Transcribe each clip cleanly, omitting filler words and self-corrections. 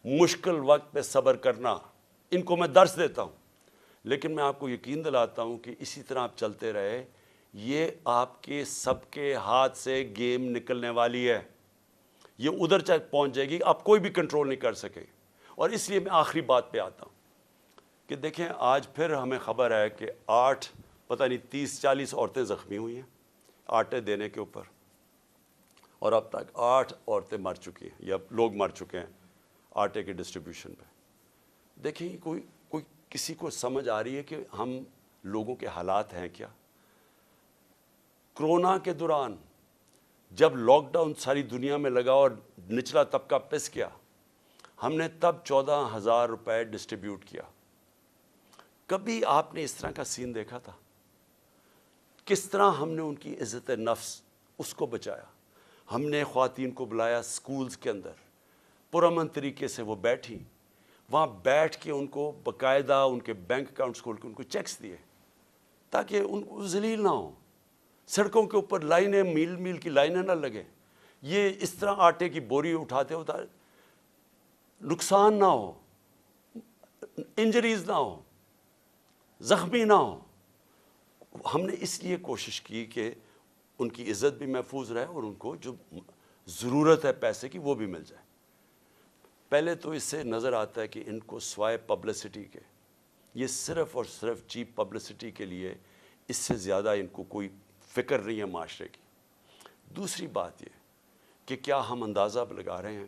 مشکل وقت پہ صبر کرنا، ان کو میں درس دیتا ہوں، لیکن میں آپ کو یقین دلاتا ہوں کہ اسی طرح آپ چلتے رہے، یہ آپ کے سب کے ہاتھ سے گیم نکلنے والی ہے، یہ ادھر تک پہنچ جائے گی، آپ کوئی بھی کنٹرول نہیں کر سکے۔ اور اس لیے میں آخری بات پہ آتا ہوں کہ دیکھیں آج پھر ہمیں خبر ہے کہ 30-40 عورتیں زخمی ہوئی ہیں آٹے دینے کے اوپر، اور اب تک 8 عورتیں مر چکی ہیں یا لوگ مر چکے ہیں آٹے کے ڈسٹریبیوشن پہ۔ دیکھیں کوئی کسی کو سمجھ آ رہی ہے کہ ہم لوگوں کے حالات ہیں کیا؟ کرونا کے دوران جب لاک ڈاؤن ساری دنیا میں لگا اور نچلا طبقہ پس گیا، ہم نے تب 14,000 روپے ڈسٹریبیوٹ کیا۔ کبھی آپ نے اس طرح کا سین دیکھا تھا؟ کس طرح ہم نے ان کی عزت نفس اس کو بچایا۔ ہم نے خواتین کو بلایا سکولز کے اندر، پرامن طریقے سے وہ بیٹھی، وہاں بیٹھ کے ان کو باقاعدہ ان کے بینک اکاؤنٹس کھول کے ان کو چیکس دیے تاکہ ان کو ذلیل نہ ہوں، سڑکوں کے اوپر لائنیں میل میل کی لائنیں نہ لگیں، یہ اس طرح آٹے کی بوری اٹھاتے نقصان نہ ہو، انجریز نہ ہو، زخمی نہ ہو۔ ہم نے اس لیے کوشش کی کہ ان کی عزت بھی محفوظ رہے اور ان کو جو ضرورت ہے پیسے کی وہ بھی مل جائے۔ پہلے تو اس سے نظر آتا ہے کہ ان کو سوائے پبلسٹی کے، یہ صرف اور صرف چیپ پبلسٹی کے لیے، اس سے زیادہ ان کو کوئی فکر نہیں ہے معاشرے کی۔ دوسری بات یہ کہ کیا ہم اندازہ لگا رہے ہیں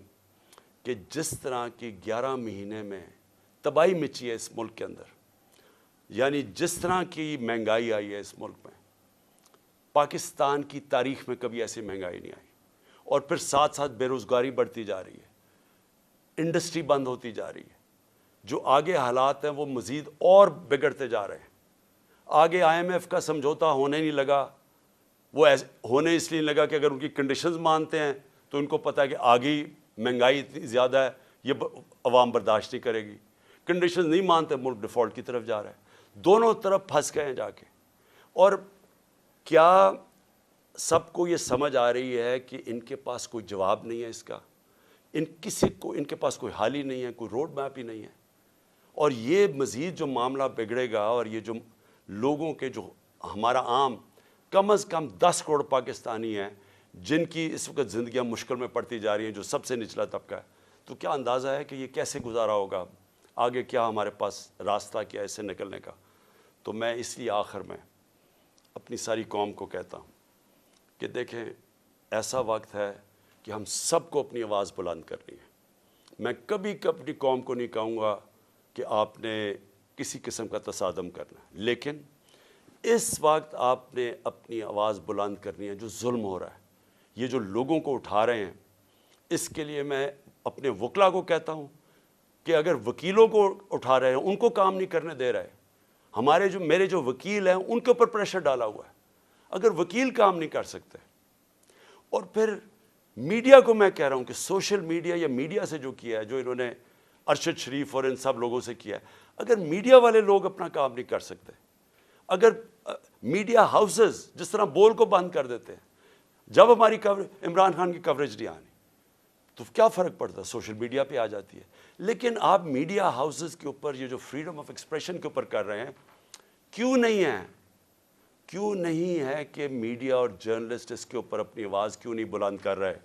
کہ جس طرح کی 11 مہینے میں تباہی مچی ہے اس ملک کے اندر، یعنی جس طرح کی مہنگائی آئی ہے اس ملک میں، پاکستان کی تاریخ میں کبھی ایسی مہنگائی نہیں آئی، اور پھر ساتھ ساتھ بے روزگاری بڑھتی جا رہی ہے، انڈسٹری بند ہوتی جا رہی ہے، جو آگے حالات ہیں وہ مزید اور بگڑتے جا رہے ہیں۔ آگے IMF کا سمجھوتا ہونے نہیں لگا، وہ ہونے اس لیے نہیں لگا کہ اگر ان کی کنڈیشنز مانتے ہیں تو ان کو پتہ ہے کہ آگے مہنگائی اتنی زیادہ ہے، یہ عوام برداشت نہیں کرے گی۔ کنڈیشنز نہیں مانتے، ملک ڈیفالٹ کی طرف جا رہا ہے، دونوں طرف پھنس گئے ہیں جا کے۔ اور کیا سب کو یہ سمجھ آ رہی ہے کہ ان کے پاس کوئی جواب نہیں ہے اس کا، ان کے پاس کوئی حل ہی نہیں ہے، کوئی روڈ میپ ہی نہیں ہے؟ اور یہ مزید جو معاملہ بگڑے گا، اور یہ جو لوگوں کے جو ہمارا عام کم از کم 10 کروڑ پاکستانی ہیں جن کی اس وقت زندگیاں مشکل میں پڑتی جا رہی ہیں، جو سب سے نچلا طبقہ ہے، تو کیا اندازہ ہے کہ یہ کیسے گزارا ہوگا؟ آگے کیا ہمارے پاس راستہ کیا ہے اس سے نکلنے کا؟ تو میں اس لیے آخر میں اپنی ساری قوم کو کہتا ہوں کہ دیکھیں ایسا وقت ہے کہ ہم سب کو اپنی آواز بلند کرنی ہے۔ میں کبھی اپنی قوم کو نہیں کہوں گا کہ آپ نے کسی قسم کا تصادم کرنا ہے، لیکن اس وقت آپ نے اپنی آواز بلند کرنی ہے۔ جو ظلم ہو رہا ہے، یہ جو لوگوں کو اٹھا رہے ہیں، اس کے لیے میں اپنے وکلا کو کہتا ہوں کہ اگر وکیلوں کو اٹھا رہے ہیں، ان کو کام نہیں کرنے دے رہے، میرے جو وکیل ہیں ان کے اوپر پریشر ڈالا ہوا ہے، اگر وکیل کام نہیں کر سکتے، اور پھر میڈیا کو میں کہہ رہا ہوں کہ سوشل میڈیا یا میڈیا سے جو کیا ہے، جو انہوں نے ارشد شریف اور ان سب لوگوں سے کیا ہے، اگر میڈیا والے لوگ اپنا کام نہیں کر سکتے، اگر میڈیا ہاؤسز جس طرح بول کو بند کر دیتے ہیں، جب ہماری عمران خان کی کوریج نہیں آنی تو کیا فرق پڑتا ہے؟ سوشل میڈیا پہ آ جاتی ہے۔ لیکن آپ میڈیا ہاؤسز کے اوپر یہ جو فریڈم آف ایکسپریشن کے اوپر کر رہے ہیں، کیوں نہیں ہے کہ میڈیا اور جرنلسٹ اس کے اوپر اپنی آواز کیوں نہیں بلند کر رہے؟